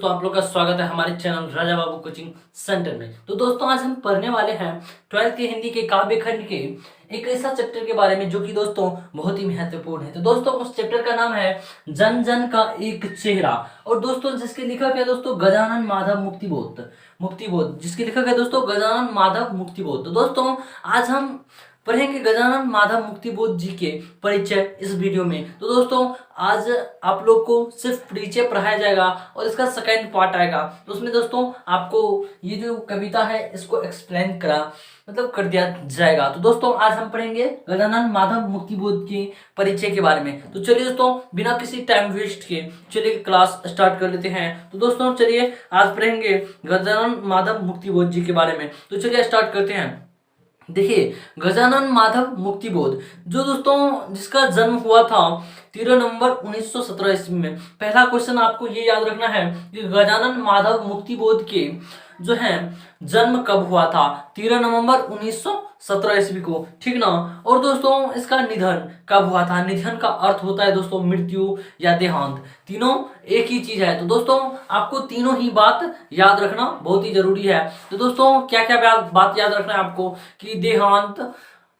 दोस्तों, आप लोग का स्वागत है हमारे channel Raja Babu coaching centre में। तो दोस्तों, आज हम पढ़ने वाले हैं 12th के हिंदी के काव्य खंड के एक ऐसा चैप्टर के बारे में जो कि दोस्तों बहुत ही महत्वपूर्ण है। तो दोस्तों, उस चैप्टर का नाम है जन जन का एक चेहरा। और दोस्तों, जिसके लेखक है दोस्तों गजानन माधव मुक्तिबोध, जिसके लेखक है दोस्तों गजानन माधव मुक्तिबोध। तो दोस्तों, आज हम पढ़ेंगे गजानन माधव मुक्तिबोध जी के परिचय इस वीडियो में। तो दोस्तों, आज आप लोग को सिर्फ परिचय पढ़ाया जाएगा और इसका सेकंड पार्ट आएगा। तो उसमें दोस्तों आपको ये जो कविता है इसको एक्सप्लेन कर दिया जाएगा। तो दोस्तों, आज हम पढ़ेंगे गजानन माधव मुक्तिबोध के परिचय के बारे में। तो चलिए दोस्तों, बिना किसी टाइम वेस्ट के चलिए क्लास स्टार्ट कर लेते हैं। तो दोस्तों चलिए, आज पढ़ेंगे गजानन माधव मुक्तिबोध जी के बारे में। तो चलिए स्टार्ट करते हैं। देखिए, गजानन माधव मुक्तिबोध जो दोस्तों जिसका जन्म हुआ था 13 नवंबर 1917 ईस्वी में। पहला क्वेश्चन आपको ये याद रखना है कि गजानन माधव मुक्तिबोध के जो है जन्म कब हुआ था, 13 नवंबर 1917 ईस्वी को, ठीक ना। और दोस्तों, इसका निधन कब हुआ था। निधन का अर्थ होता है दोस्तों मृत्यु या देहांत, तीनों एक ही चीज है। तो दोस्तों, आपको तीनों ही बात याद रखना बहुत ही जरूरी है। तो दोस्तों, क्या क्या बात याद रखना है आपको कि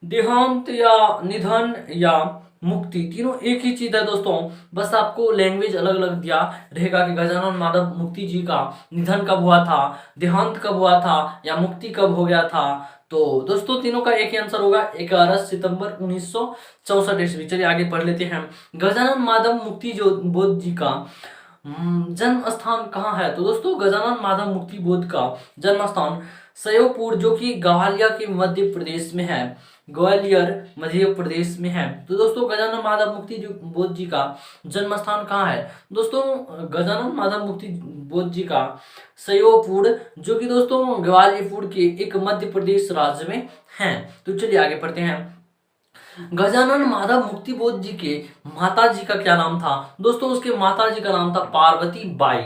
देहांत या निधन या मुक्ति, तीनों एक ही चीज है दोस्तों। बस आपको लैंग्वेज अलग अलग दिया रहेगा कि गजानन माधव मुक्ति जी का निधन कब हुआ था, देहांत कब हुआ था या मुक्ति कब हो गया था। तो दोस्तों, तीनों का एक ही आंसर होगा 11 सितंबर 1964 ईस्वी। चलिए आगे पढ़ लेते हैं। गजानन माधव मुक्ति जो बोध जी का जन्म स्थान कहाँ है। तो दोस्तों, गजानन माधव मुक्तिबोध का जन्म स्थान सयोपुर जो कि ग्वालियर के मध्य प्रदेश में है, ग्वालियर मध्य प्रदेश में है। तो दोस्तों, गजानन माधव मुक्तिबोध जी का जन्म स्थान कहाँ है। दोस्तों, गजानन माधव मुक्तिबोध जी का सयोपुर जो कि दोस्तों ग्वालियर के एक मध्य प्रदेश राज्य में है। तो चलिए आगे पढ़ते हैं। गजानन माधव मुक्तिबोध जी के माता जी का क्या नाम था। दोस्तों, उसके माता जी का नाम था पार्वती बाई।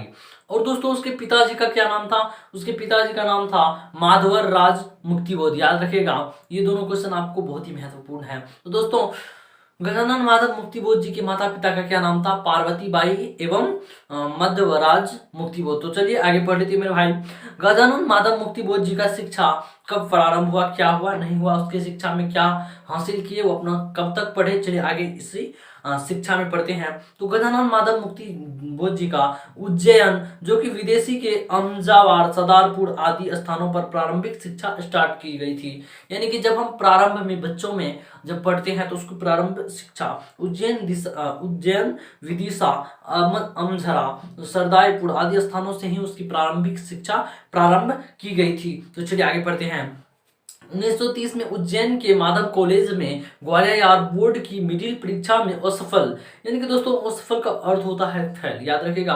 और दोस्तों, उसके पिताजी का क्या नाम था। उसके पिताजी का नाम था माधवर राज मुक्तिबोध। याद रखेगा, ये दोनों क्वेश्चन आपको बहुत ही महत्वपूर्ण है। तो दोस्तों, गजानन माधव मुक्तिबोध जी के माता पिता का क्या नाम था, पार्वती बाई एवं मध्वराज मुक्तिबोध। तो चलिए आगे पढ़ लेते मेरे भाई। गजानन माधव मुक्तिबोध जी का शिक्षा कब प्रारंभ हुआ, क्या हुआ, नहीं हुआ, उसके शिक्षा में क्या हासिल किए, वो अपना कब तक पढ़े। चलिए आगे इसी शिक्षा में पढ़ते हैं। तो गजानन माधव मुक्तिबोध जी का उज्जैन जो कि विदेशी के अमजावाड़, सदारपुर आदि स्थानों पर प्रारंभिक शिक्षा स्टार्ट की गई थी। यानी कि जब हम प्रारंभ में बच्चों में जब पढ़ते हैं तो उसको प्रारंभ शिक्षा उज्जैन, विदिशा, अमझरा, सरदाईपुर आदि स्थानों से ही उसकी प्रारंभिक शिक्षा प्रारंभ की गई थी। तो चलिए आगे पढ़ते हैं। 1930 में उज्जैन के माधव कॉलेज में ग्वालियर बोर्ड की मिडिल परीक्षा में असफल, यानी कि दोस्तों असफल का अर्थ होता है फेल। याद रखिएगा,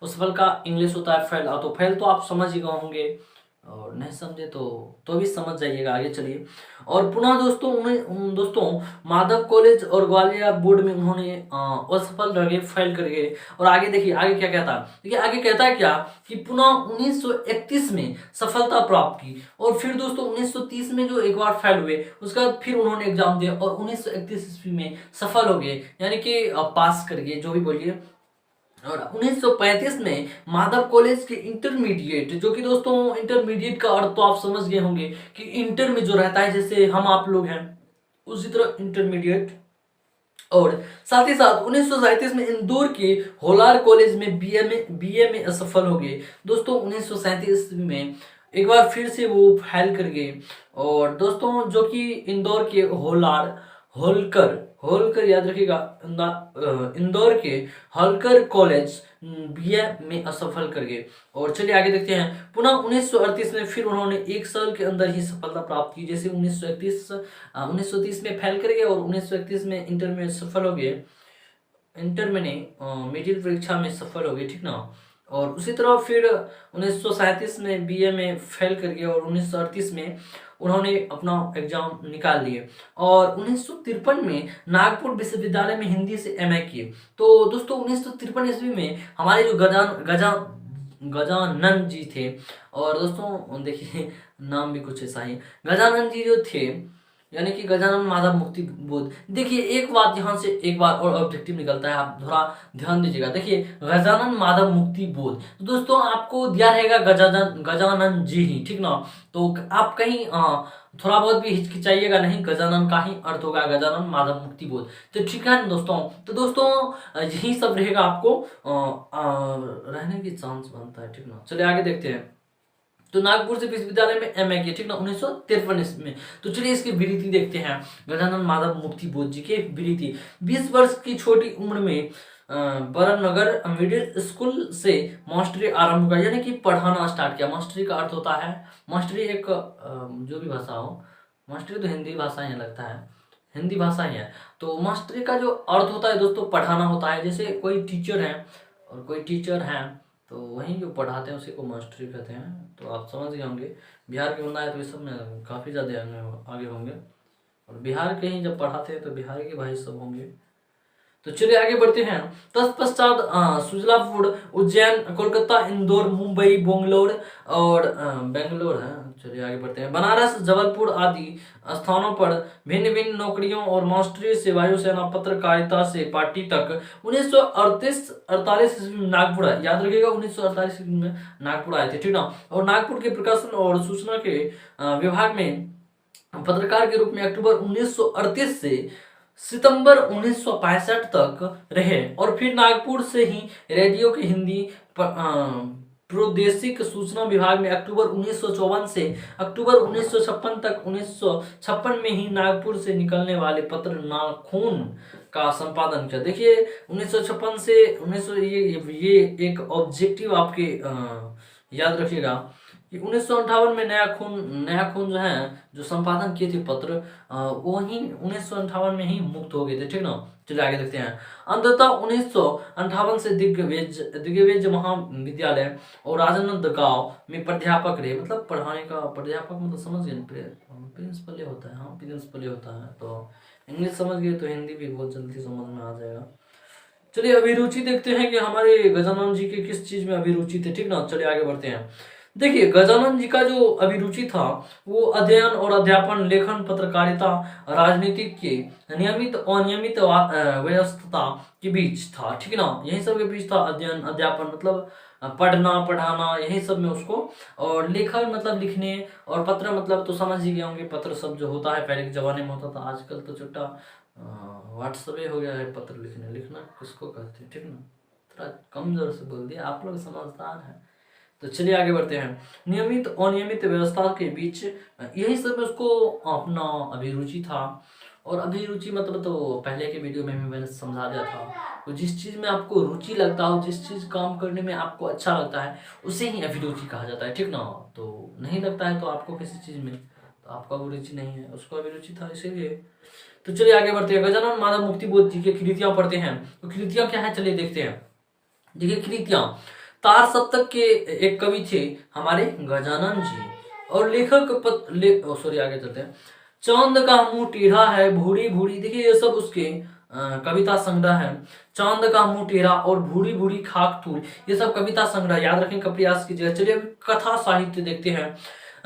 असफल का इंग्लिश होता है फेल। तो फेल तो आप समझ ही गए होंगे, और नहीं समझे तो भी समझ जाइएगा। आगे चलिए। और पुनः दोस्तों माधव कॉलेज और ग्वालियर बोर्ड में उन्होंने असफल रह गए, फेल कर गए। और आगे देखिए, आगे क्या कहता है। देखिए आगे कहता है क्या कि पुनः 1931 में सफलता प्राप्त की। और फिर दोस्तों 1930 में जो एक बार फेल हुए, उसका फिर उन्होंने एग्जाम दिया और 1931 ईस्वी में सफल हो गए, यानी कि पास कर गए, जो भी बोलिए। और 1935 में माधव कॉलेज के इंटरमीडिएट जो कि दोस्तों इंटरमीडिएट का अर्थ तो आप समझ गए होंगे कि इंटर में जो रहता है, जैसे हम आप लोग हैं उसी तरह इंटरमीडिएट। और साथ ही साथ 1937 में इंदौर के होलार कॉलेज में बीए में असफल हो गए। दोस्तों 1937 में एक बार फिर से वो फेल कर गए। और दोस्तों, जो कि इंदौर के होलकर याद रखिएगा, इंदौर के होलकर कॉलेज बीए में असफल कर गए। और चलिए आगे देखते हैं। पुनः 1938 में फिर उन्होंने एक साल के अंदर ही सफलता प्राप्त की। जैसे 1930 में फेल कर गए और 1931 में इंटर में सफल हो गए, इंटर में नहीं मिडिल परीक्षा में सफल हो गए, ठीक ना। और उसी तरह फिर 1937 में बीए में फेल कर गए और 1938 में उन्होंने अपना एग्जाम निकाल लिए। और 1953 में नागपुर विश्वविद्यालय में हिंदी से एमए किए। तो दोस्तों 1953 ईस्वी में हमारे जो गजानन जी थे, और दोस्तों देखिए नाम भी कुछ ऐसा ही, गजानन जी जो थे यानी कि गजानन माधव मुक्ति बोध। देखिए एक बात यहाँ से एक बार और ऑब्जेक्टिव निकलता है, आप थोड़ा ध्यान दीजिएगा। देखिए गजानन माधव मुक्ति बोध, तो दोस्तों आपको दिया रहेगा गजानन गजानन जी ही, ठीक ना। तो आप कहीं थोड़ा बहुत भी हिचकिचाइएगा नहीं, गजानन का ही अर्थ होगा गजानन माधव मुक्ति बोध। तो ठीक है दोस्तों, तो दोस्तों यही सब रहेगा, आपको रहने की चांस बनता है, ठीक ना। चलिए आगे देखते हैं। तो नागपुर से विश्वविद्यालय में एमए किया, ठीक ना, 1953 में। तो चलिए इसकी विरिति देखते हैं, गजानन माधव मुक्ति बोध जी के विरिति। 20 वर्ष की छोटी उम्र में बरनगर मिडिल स्कूल से मास्टरी आरंभ किया, यानी कि पढ़ाना स्टार्ट किया। मास्टरी का अर्थ होता है, मास्टरी एक जो भी भाषा हो, मास्टरी तो हिंदी भाषा ही लगता है, हिंदी भाषा ही है। तो मास्टरी का जो अर्थ होता है दोस्तों पढ़ाना होता है। जैसे कोई टीचर है और कोई टीचर है, तो वहीं जो पढ़ाते हैं उसी को मास्टरी कहते हैं। तो आप समझ गए होंगे, बिहार के बंदा है तो इस सब में काफ़ी ज़्यादा आगे होंगे, और बिहार के ही जब पढ़ाते हैं तो बिहार के भाई सब होंगे। तो चलिए आगे बढ़ते हैं। तत्पश्चात सुजलापुर, उज्जैन, कोलकाता, इंदौर, मुंबई, बेंगलोर और बेंगलोर है। चलिए आगे बढ़ते हैं। बनारस, जबलपुर आदि स्थानों पर भिन्न भिन्न नौकरियों और मास्टरी से वायुसेना पत्रकारिता से पार्टी तक 1948 ईस्वी में नागपुर आए। याद रखिएगा 1948 ईस्वी में नागपुर आए थे, ठीक ना। और नागपुर के प्रकाशन और सूचना के विभाग में पत्रकार के रूप में अक्टूबर 1938 से सितंबर 1965 तक रहे, और फिर नागपुर से ही रेडियो के हिंदी प्रादेशिक सूचना विभाग में अक्टूबर 1954 से अक्टूबर 1956 तक 1956 में ही नागपुर से निकलने वाले पत्र नाखून का संपादन किया। देखिए 1956 से 1900, ये एक ऑब्जेक्टिव आपके याद रखिएगा कि 1958 में नया खून जो है, जो संपादन किए थे पत्र, वही 1958 में ही मुक्त हो गए थे, ठीक ना। चलिए आगे देखते हैं। अंततः 1958 से दिग्विजय महाविद्यालय और राजनांद गांव में प्राध्यापक रहे। मतलब पढ़ाने का प्राध्यापक मतलब समझ गए, प्रिंसिपल होता है, हाँ प्रिंसिपल होता है। तो इंग्लिश समझ गए तो हिंदी भी बहुत जल्दी समझ में आ जाएगा। चलिए अभिरुचि देखते हैं कि हमारे गजानन जी के किस चीज में अभिरुचि थे, ठीक ना। चलिए आगे बढ़ते हैं। देखिए गजानन जी का जो अभिरुचि था वो अध्ययन और अध्यापन, लेखन, पत्रकारिता, राजनीति के नियमित अनियमित व्यस्तता के बीच था, ठीक ना। यही सब के बीच था, अध्ययन अध्यापन मतलब पढ़ना पढ़ाना, यही सब में उसको, और लेखन मतलब लिखने, और पत्र मतलब तो समझ ही गए होंगे, पत्र सब जो होता है पहले के जमाने में होता था, आजकल तो छोटा व्हाट्सएप हो गया है पत्र लिखना किसको कहते हैं, ठीक ना। थोड़ा कम जोर से बोल दिया, आप लोग समझदार हैं। तो चलिए आगे बढ़ते हैं। नियमित अनियमित व्यवस्था के बीच यही सब में उसको अपना अभिरुचि था। और अभिरुचि मतलब तो पहले के वीडियो में भी मैंने समझा दिया था, तो जिस चीज़ में आपको रुचि लगता हो, जिस चीज़ काम करने में आपको अच्छा लगता है, उसे ही अभिरुचि कहा जाता है, ठीक ना। तो नहीं लगता है तो आपको किसी चीज़ में, तो आपका वो रुचि नहीं है, उसको अभिरुचि था, इसीलिए। तो चलिए आगे बढ़ते हैं। गजानन माधव मुक्ति बोध जी की कृतियां पढ़ते हैं। तो कृतियां क्या है चलिए देखते हैं। देखिए कृतियां, तार सप्तक के एक कवि थे हमारे गजानन जी, और लेखक सॉरी आगे चलते हैं। चांद का मुंह टेढ़ा है भूरी भूरी, देखिए ये सब उसके कविता संग्रह है। चांद का मुंह टेढ़ा और भूरी भूरी खाक तूल, ये सब कविता संग्रह याद रखने का प्रयास कीजिएगा। चलिए कथा साहित्य देखते हैं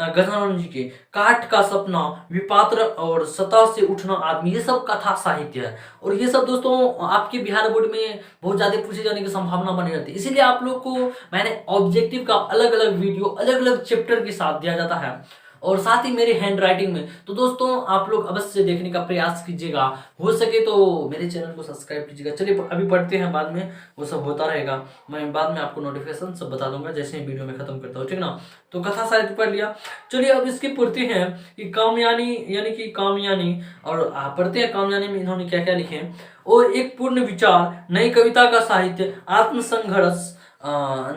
गजानन जी के। काठ का सपना, विपात्र और सतह से उठना आदमी, ये सब कथा साहित्य है। और ये सब दोस्तों आपके बिहार बोर्ड में बहुत ज्यादा पूछे जाने की संभावना बनी रहती है, इसीलिए आप लोग को मैंने ऑब्जेक्टिव का अलग अलग वीडियो अलग अलग चैप्टर के साथ दिया जाता है, और साथ ही मेरे हैंड राइटिंग में। तो दोस्तों आप लोग अवश्य देखने का प्रयास कीजिएगा, हो सके तो मेरे चैनल को सब्सक्राइब कीजिएगा। चलिए अभी पढ़ते हैं, बाद में वो सब होता रहेगा, मैं बाद में आपको नोटिफिकेशन सब बता दूंगा जैसे ही वीडियो में खत्म करता हूँ, ठीक ना। तो कथा साहित्य पढ़ लिया। चलिए अब इसके पढ़ते हैं कि कामयानी, यानी कि कामयानी, और पढ़ते हैं कामयानी में इन्होंने क्या क्या लिखे। और एक पूर्ण विचार, नई कविता का साहित्य, आत्मसंघर्ष,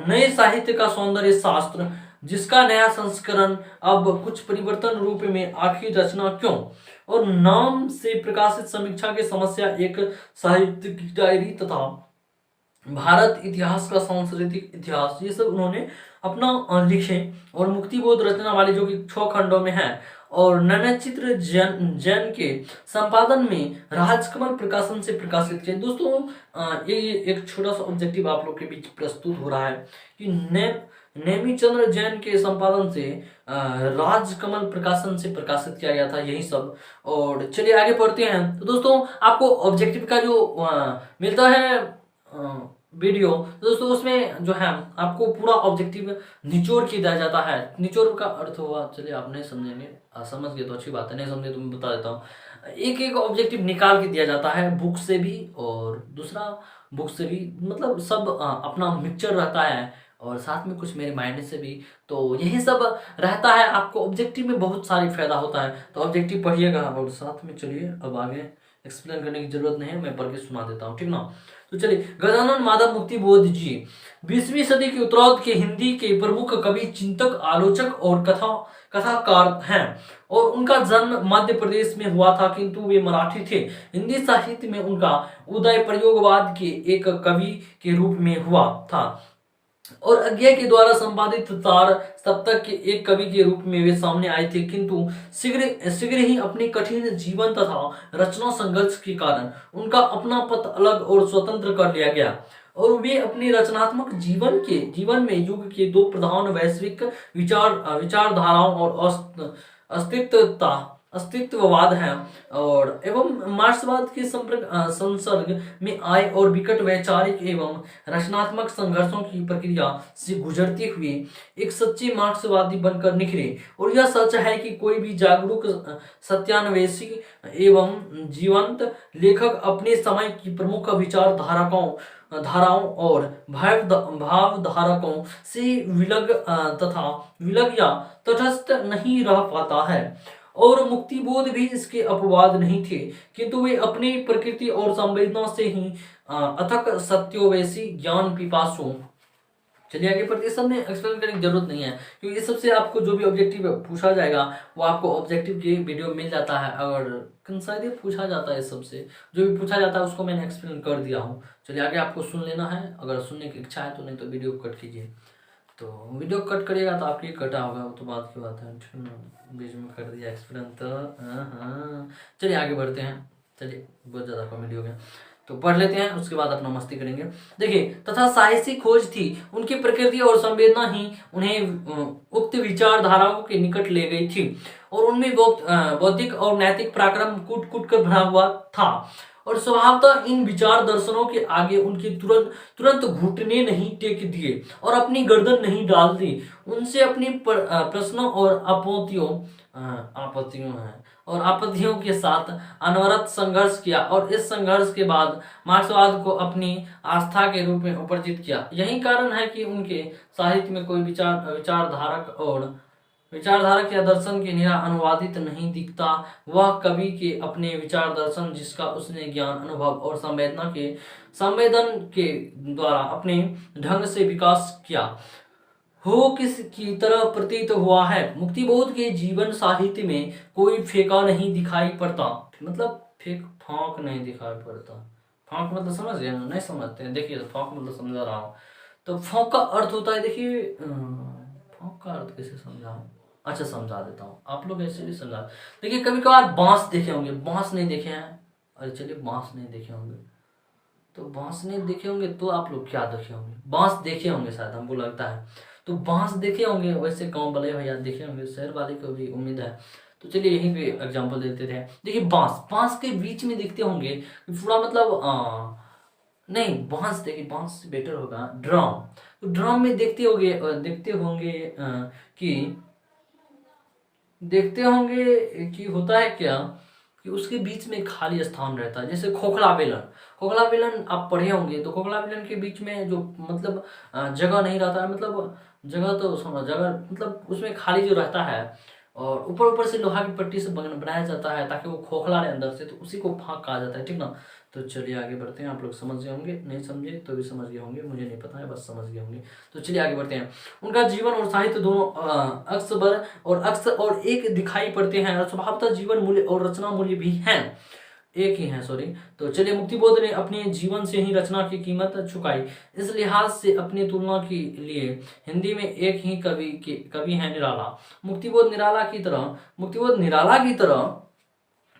नए साहित्य का सौंदर्य शास्त्र, जिसका नया संस्करण अब कुछ परिवर्तन रूप में, आखिर रचना क्यों, और नाम से प्रकाशित समीक्षा की समस्या, एक साहित्य की डायरी, तथा भारत इतिहास का सांस्कृतिक इतिहास, ये सब उन्होंने अपना लिखे। और मुक्तिबोध रचना वाले जो कि 6 खंडों में है, और नैनचित्र जैन के संपादन में राजकमल प्रकाशन से प्रकाशित किए। दोस्तों ये एक छोटा सा ऑब्जेक्टिव आप लोग के बीच प्रस्तुत हो रहा है कि नेमीचंद्र जैन के संपादन से राजकमल प्रकाशन से प्रकाशित किया गया था, यही सब। और चलिए आगे पढ़ते हैं। तो दोस्तों आपको ऑब्जेक्टिव का जो मिलता है वीडियो, तो दोस्तों उसमें जो है आपको पूरा ऑब्जेक्टिव निचोड़ के दिया जाता है। निचोड़ का अर्थ हुआ, चलिए आप नहीं समझेंगे, समझ गए तो अच्छी बात है, नहीं समझे तो मैं बता देता हूँ। एक एक ऑब्जेक्टिव निकाल के दिया जाता है, बुक से भी और दूसरा बुक से भी, मतलब सब अपना मिक्सचर रहता है, और साथ में कुछ मेरे माइंड से भी। तो यही सब रहता है। आपको ऑब्जेक्टिव में बहुत सारी फायदा होता है, तो ऑब्जेक्टिव पढ़िएगा और साथ में चलिए अब आगे एक्सप्लेन करने की जरूरत नहीं है, मैं पढ़ के सुना देता हूँ, ठीक ना। तो चलिए, गजानन माधव मुक्ति बोध जी 20वीं सदी के उत्तरार्ध के हिंदी के प्रमुख कवि, चिंतक, आलोचक और कथाकार हैं। और उनका जन्म मध्य प्रदेश में हुआ था, किंतु वे मराठी थे। हिंदी साहित्य में उनका उदय प्रयोगवाद के एक कवि के रूप में हुआ था, और अज्ञा के द्वारा संपादित तार सप्तक के एक कवि के रूप में वे सामने आए थे, किंतु शीघ्र ही अपने कठिन जीवन तथा रचना संघर्ष के कारण उनका अपना पथ अलग और स्वतंत्र कर लिया गया, और वे अपने रचनात्मक जीवन में युग के दो प्रधान वैश्विक विचारधाराओं और अस्तित्ववाद है और एवं मार्क्सवाद के संसर्ग में आए, और विकट वैचारिक एवं रचनात्मक संघर्षों की प्रक्रिया से गुजरते हुए एक सच्चे मार्क्सवादी बनकर निखरे। और यह सच है कि कोई भी जागरूक, सत्यान्वेषी एवं जीवंत लेखक अपने समय की प्रमुख धाराओं और भावधारकों से विलग या तटस्थ नहीं रह पाता है। और मुक्तिबोध भी इसके अपवाद नहीं थे, किंतु वे अपनी प्रकृति और संवेदना से ही अथक सत्योवेशी ज्ञान पिपासु। चलिए आगे पढ़ते, सब में एक्सप्लेन करने की जरूरत नहीं है, क्योंकि इस सबसे आपको जो भी ऑब्जेक्टिव पूछा जाएगा वो आपको ऑब्जेक्टिव के वीडियो मिल जाता है, और शायद पूछा जाता है। इस सबसे जो भी पूछा जाता है उसको मैंने एक्सप्लेन कर दिया हूँ। चलिए आगे आपको सुन लेना है, अगर सुनने की इच्छा है तो, नहीं तो वीडियो कट कीजिए। तो वीडियो कट करिएगा तो आपके कटा होगा, वो तो बात की बात है, बीच में कर दिया एक्सप्लेन तो। हाँ, चलिए आगे बढ़ते हैं। चलिए बहुत ज़्यादा कॉमेडी हो गया, तो पढ़ लेते हैं, उसके बाद अपना मस्ती करेंगे। देखिए, तथा साहसिक खोज थी, उनकी प्रकृति और संवेदना ही उन्हें उक्त विचारधाराओं के निकट ले गई थी, और उनमें बौद्धिक और नैतिक पराक्रम कूट कूट कर भरा हुआ था, और स्वभावतः इन विचार दर्शनों के आगे उनके तुरंत घुटने नहीं टेक दिए और अपनी गर्दन नहीं डाल दी। उनसे अपनी प्रश्नों और आपत्तियों के साथ अनवरत संघर्ष किया, और इस संघर्ष के बाद मार्क्सवाद को अपनी आस्था के रूप में उपवर्जित किया। यही कारण है कि उनके साहित्य में कोई विचारधारक या दर्शन के निरा अनुवादित नहीं दिखता। वह कवि के अपने विचार दर्शन, जिसका उसने ज्ञान, अनुभव और संवेदन के द्वारा अपने ढंग से विकास किया हो, किस की तरह प्रतीत हुआ है। मुक्तिबोध के जीवन साहित्य में कोई फेंका नहीं दिखाई पड़ता, मतलब फाँक नहीं दिखाई पड़ता। फाँक मतलब समझ गए ना? नहीं समझते हैं, देखिए फाँक मतलब समझा रहा हूँ। तो फाँक का अर्थ होता है, देखिए फाँक का अर्थ कैसे समझाऊं? अच्छा समझा देता हूँ, आप लोग ऐसे भी समझा। देखिए कभी कभार बांस देखे होंगे, बांस नहीं देखे हैं? अरे चलिए बांस नहीं देखे होंगे, तो बांस नहीं देखे होंगे तो आप लोग क्या देखे होंगे? बांस देखे होंगे शायद, हमको लगता है। तो बांस देखे होंगे, वैसे गाँव वाले भैया देखे होंगे, शहर वाले को भी उम्मीद है। तो चलिए यहीं पे एग्जाम्पल देते थे। देखिए बांस के बीच में देखते होंगे पूरा, मतलब नहीं बांस, देखिए बांस से बेटर होगा ड्रम। तो ड्रम में देखते होंगे कि होता है क्या कि उसके बीच में खाली स्थान रहता है, जैसे खोखला बेलन आप पढ़े होंगे। तो खोखला बेलन के बीच में जो मतलब जगह नहीं रहता है, मतलब जगह मतलब उसमें खाली जो रहता है, और ऊपर से लोहा की पट्टी से बनाया जाता है ताकि वो खोखला रहे अंदर से, तो उसी को फाँक कहा जाता है, ठीक ना। तो चलिए आगे बढ़ते हैं, आप लोग समझ गए होंगे, नहीं समझे तो भी समझ गए होंगे, मुझे नहीं पता है, बस समझ गए होंगे। तो चलिए आगे बढ़ते हैं। उनका जीवन और साहित्य दोनों अक्स और एक दिखाई पड़ते हैं, और स्वभावतः जीवन मूल्य और रचना मूल्य भी हैं, एक ही है, सॉरी। तो चलिए, मुक्तिबोध ने अपने जीवन से ही रचना की कीमत चुकाई। इस लिहाज से अपनी तुलना के लिए हिंदी में एक ही कवि है, निराला। मुक्तिबोध निराला की तरह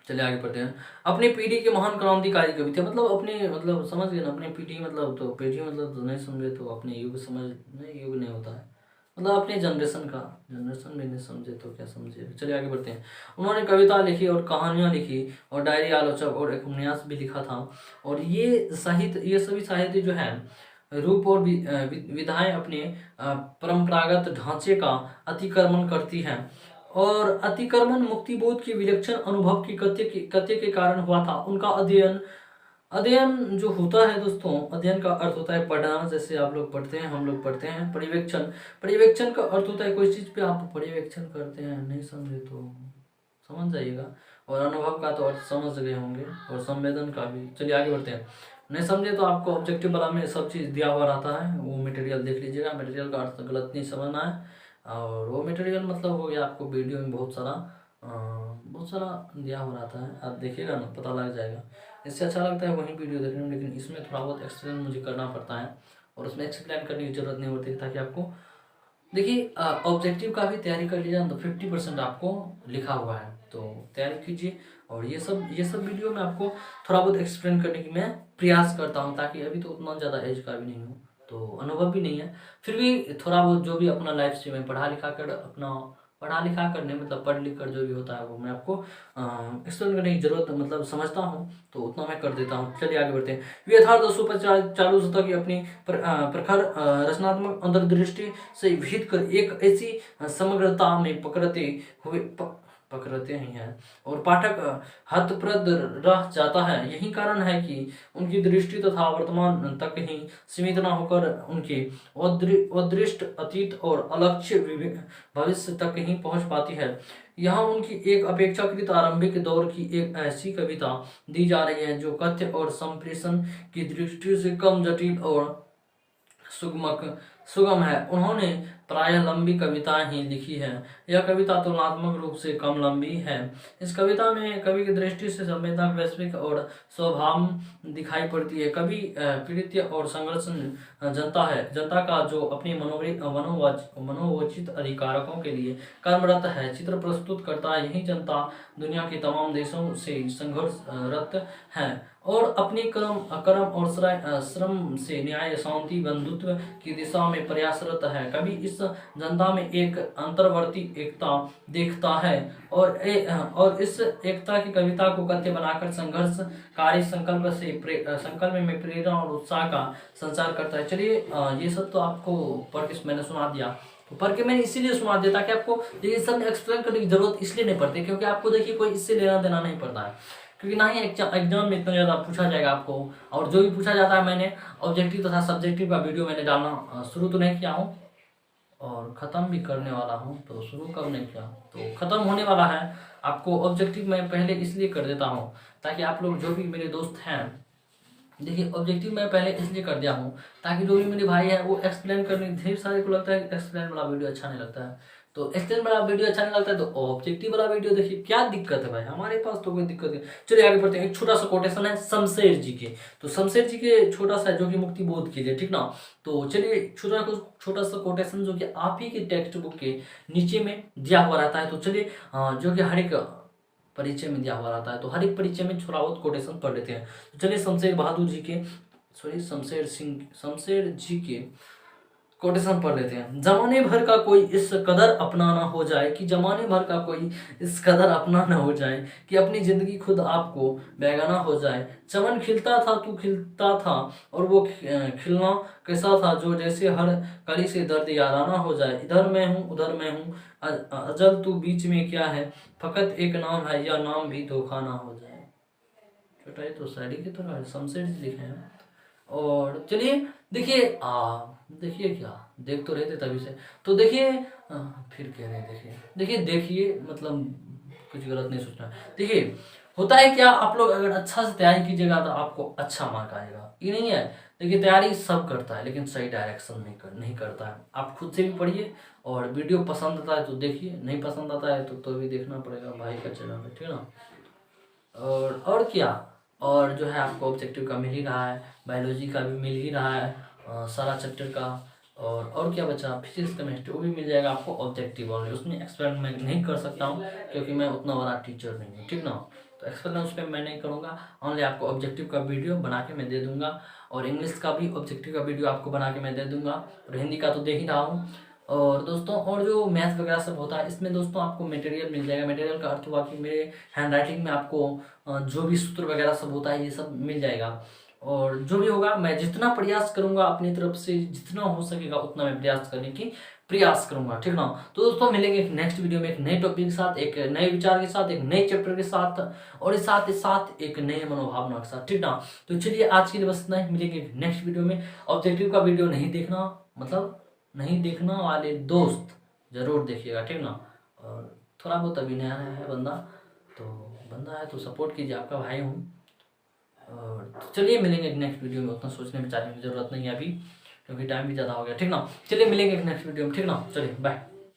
चलिए आगे पढ़ते हैं। अपनी पीढ़ी के महान क्रांतिकारी कवि थे, मतलब समझ गए ना, अपनी पीढ़ी मतलब, तो पीढ़ी मतलब तो नहीं समझे तो अपने युग समझ नहीं, युग नहीं होता है, मतलब अपने जनरेशन भी नहीं समझे तो क्या समझे। चलिए आगे बढ़ते हैं। उन्होंने कविता लिखी और कहानियाँ लिखी और डायरी, आलोचक और एक उपन्यास भी लिखा था। और ये सभी साहित्य जो है रूप और विधाएं अपने परंपरागत ढांचे का अतिक्रमण करती हैं। और अतिक्रमण मुक्तिबोध के विलक्षण अनुभव की कथ्य के कारण हुआ था। उनका अध्ययन अध्ययन जो होता है दोस्तों, अध्ययन का अर्थ होता है पढ़ना, जैसे आप लोग पढ़ते हैं, हम लोग पढ़ते हैं। पर्यवेक्षण का अर्थ होता है कोई चीज पे आप पर्यवेक्षण करते हैं, नहीं समझे तो समझ जाइएगा। और अनुभव का तो अर्थ समझ गए होंगे, और संवेदन का भी। चलिए आगे बढ़ते हैं। नहीं समझे तो आपको ऑब्जेक्टिव वाला में सब चीज़ दिया हुआ रहता है, वो मटेरियल देख लीजिएगा। मटेरियल का अर्थ गलत नहीं समझना है। और वो मटेरियल मतलब हो गया आपको वीडियो में बहुत सारा दिया हुआ रहता है, आप देखिएगा ना पता लग जाएगा। इससे अच्छा लगता है वही वीडियो देखने में, लेकिन इसमें थोड़ा बहुत एक्सप्लेन मुझे करना पड़ता है, और उसमें एक्सप्लेन करने की जरूरत नहीं होती, ताकि आपको देखिए ऑब्जेक्टिव का भी तैयारी कर लीजिए तो 50% आपको लिखा हुआ है, तो तैयारी कीजिए। और ये सब वीडियो में आपको थोड़ा बहुत एक्सप्लेन करने की मैं प्रयास करता हूँ, ताकि अभी तो उतना ज़्यादा एज का भी नहीं हूँ, तो अनुभव भी नहीं है, फिर भी थोड़ा बहुत जो भी अपना लाइफ से मैं पढ़ा लिखा कर नहीं, मतलब पढ़ लिख कर जो भी होता है वो मैं आपको एक्सप्लेन करने की जरूरत मतलब समझता हूँ, तो उतना मैं कर देता हूँ। चलिए आगे बढ़ते हैं। यथार्थ पर चालू सतह की अपनी प्रखर रचनात्मक अंतर्दृष्टि से विहित कर एक ऐसी समग्रता में पकड़ते ही हैं, और पाठक हतप्रद रह जाता है। यही कारण है कि उनकी दृष्टि तथा वर्तमान तक ही सीमित न होकर उनके अदृष्ट अतीत और अलक्ष्य भविष्य तक ही पहुंच पाती है। यहाँ उनकी एक अपेक्षाकृत आरंभिक दौर की एक ऐसी कविता दी जा रही है जो कथ्य और संप्रेषण की दृष्टि से कम जटिल और सुगम है। उन्होंने प्रायः लंबी कविताएं ही लिखी है। यह कविता तुलनात्मक रूप से कम लंबी है। इस कविता में कवि की दृष्टि से संवेदना वैश्विक और स्वभाव दिखाई पड़ती है। कवि पीड़ित और संघर्ष जनता का जो अपनी मनोवांछित अधिकारों के लिए कर्मरत है चित्र प्रस्तुत करता है। यही जनता दुनिया के तमाम देशों से संघर्षरत है और अपनी कर्म और श्रम से न्याय, शांति, बंधुत्व की दिशा में प्रयासरत है। कभी इस जनता में एक अंतर्वर्ती एकता देखता है और इस एकता की कविता को कथ्य बनाकर संघर्षकारी संकल्प में प्रेरणा और उत्साह का संचार करता है। चलिए ये सब तो आपको पढ़ के मैंने सुना दिया, तो पढ़ के मैंने इसीलिए सुना दिया ताकि आपको ये सब एक्सप्लेन करने की जरूरत इसलिए नहीं पड़ती, क्योंकि आपको देखिए कोई इससे लेना देना नहीं पड़ता है, क्योंकि ना ही एग्जाम में इतना ज़्यादा पूछा जाएगा आपको। और जो भी पूछा जाता है, मैंने ऑब्जेक्टिव तथा सब्जेक्टिव का वीडियो मैंने डालना शुरू तो नहीं किया हूँ और ख़त्म भी करने वाला हूँ, तो शुरू कब नहीं किया तो ख़त्म होने वाला है। आपको ऑब्जेक्टिव मैं पहले इसलिए कर देता हूँ ताकि आप लोग जो भी मेरे दोस्त हैं, देखिए ऑब्जेक्टिव मैं पहले इसलिए कर दिया हूँ ताकि जो भी मेरे भाई है वो एक्सप्लेन करने, ढेर सारे को लगता है कि एक्सप्लेन वाला वीडियो अच्छा नहीं लगता है, तो एक्सप्लेन वाला वीडियो अच्छा नहीं लगता है तो ऑब्जेक्टिव वाला वीडियो देखिए। क्या दिक्कत है भाई, हमारे पास तो कोई दिक्कत नहीं। चलिए आगे बढ़ते हैं। एक छोटा सा कोटेशन है शमशेर जी के, तो शमशेर जी के छोटा सा जो कि मुक्ति बोध के लिए, ठीक ना। तो चलिए छोटा सा कोटेशन जो कि आप ही के टेक्स्ट बुक के नीचे में दिया हुआ रहता है, तो चलिए जो कि हर एक परिचय में दिया हुआ रहता है, तो हर एक परिचय में थोड़ा बहुत कोटेशन पढ़ लेते हैं। तो चलिए शमशेर जी के कोटेशन पढ़ लेते हैं। जमाने भर का कोई इस कदर अपना ना हो जाए कि जमाने भर का कोई इस कदर अपना ना हो जाए कि अपनी जिंदगी खुद आपको बेगाना हो जाए। चमन खिलता था तू खिलता था और वो खिलना कैसा था जो जैसे हर कली से दर्द याराना हो जाए। इधर मैं हूँ उधर मैं हूँ अजल तू बीच में क्या है, फकत एक नाम है या नाम भी धोखा ना हो जाए। छोटा तो शायरी की तरह शमशेर जी लिखे हैं। और चलिए देखिए क्या देख तो रहे थे तभी से, तो देखिए फिर कह रहे हैं देखिए मतलब कुछ गलत नहीं सोचना। देखिए होता है क्या, आप लोग अगर अच्छा से तैयारी कीजिएगा तो आपको अच्छा मार्क आएगा, ये नहीं है। देखिए तैयारी सब करता है लेकिन सही डायरेक्शन नहीं करता है। आप खुद से भी पढ़िए और वीडियो पसंद आता है तो देखिए, नहीं पसंद आता है तो भी देखना पड़ेगा, भाई का चैनल है, ठीक है ना। और क्या, और जो है आपको ऑब्जेक्टिव का मिल ही रहा है, बायोलॉजी का भी मिल ही रहा है, सारा चैप्टर का, और क्या बचा, फिजिक्स केमिस्ट्री वो भी मिल जाएगा आपको ऑब्जेक्टिव वाले। उसमें एक्सपेरिमेंट मैं नहीं कर सकता हूँ क्योंकि मैं उतना बड़ा टीचर नहीं हूँ, ठीक ना। तो एक्सपेरिमेंट उस पर मैं नहीं करूँगा, ओनली आपको ऑब्जेक्टिव का वीडियो बना के मैं दे दूँगा, और इंग्लिश का भी ऑब्जेक्टिव का वीडियो आपको बना के मैं दे दूँगा, और हिंदी का तो दे ही रहा हूँ। और दोस्तों और जो मैथ वगैरह सब होता है इसमें दोस्तों आपको मटेरियल मिल जाएगा। मटेरियल का अर्थ हुआ कि मेरे हैंड राइटिंग में आपको जो भी सूत्र वगैरह सब होता है ये सब मिल जाएगा। और जो भी होगा मैं जितना प्रयास करूंगा अपनी तरफ से, जितना हो सकेगा उतना मैं प्रयास करने की प्रयास करूंगा, ठीक ना। तो दोस्तों मिलेंगे एक नेक्स्ट वीडियो में एक नए टॉपिक के साथ, एक नए विचार के साथ, एक नए चैप्टर के साथ, और इस साथ एक नए मनोभावना के साथ, ठीक ना। तो चलिए आज के लिए बस इतना ही, मिलेंगे नेक्स्ट वीडियो में। ऑब्जेक्टिव का वीडियो नहीं देखना, मतलब नहीं देखना वाले दोस्त जरूर देखिएगा, ठीक ना। और थोड़ा बहुत अभी नया है बंदा, तो बंदा है तो सपोर्ट कीजिए, आपका भाई हूँ। और चलिए मिलेंगे एक नेक्स्ट वीडियो में, उतना सोचने विचारने की जरूरत नहीं है अभी, क्योंकि टाइम भी ज़्यादा हो गया, ठीक ना। चलिए मिलेंगे एक नेक्स्ट वीडियो में, ठीक ना। चलिए बाय।